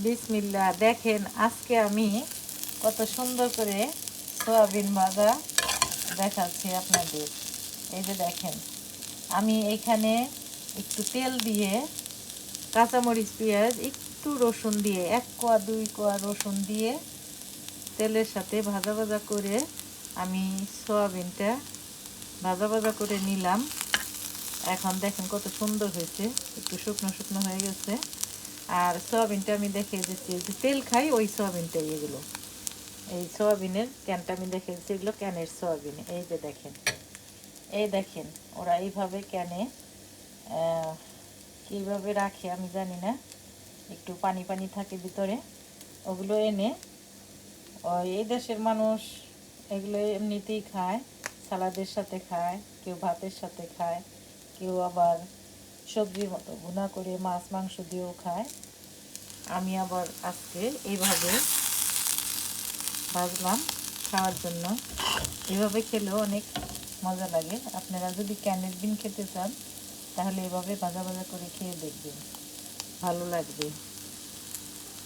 বিসমিল্লাহ। দেখেন আজকে আমি কত সুন্দর করে সয়াবিন ভাজা দেখাচ্ছি আপনাদের। এই যে দেখেন, আমি এখানে একটু তেল দিয়ে কাঁচামরিচ, পেঁয়াজ, একটু রসুন দিয়ে 1 কোয়া 2 কোয়া রসুন দিয়ে তেলের সাথে ভাজা ভাজা করে আমি সয়াবিনটা ভাজা ভাজা করে নিলাম। এখন দেখেন কত সুন্দর হয়েছে, একটু শুকনো শুকনো হয়ে গেছে। আর সয়াবিনটা আমি দেখিয়ে দিচ্ছি, যে তেল খাই ওই সয়াবিনটাই এগুলো। এই সয়াবিনের ক্যানটা আমি দেখিয়ে দিচ্ছি, এগুলো ক্যানের সয়াবিন। এই যে দেখেন, এই দেখেন ওরা এইভাবে ক্যানে কীভাবে রাখে আমি জানি না, একটু পানি পানি থাকে ভিতরে। ওগুলো এনে এই দেশের মানুষ এগুলো এমনিতেই খায়, সালাদের সাথে খায়, কেউ ভাতের সাথে খায়, কেউ আবার সবজির মতো ভুনা করে মাছ মাংস দিয়েও খায়। আমি আবার আজকে এইভাবে ভাজলাম খাওয়ার জন্য। এভাবে খেলেও অনেক মজা লাগে। আপনারা যদি ক্যানের বিন খেতে চান তাহলে এভাবে ভাজা ভাজা করে খেয়ে দেখবেন, ভালো লাগবে।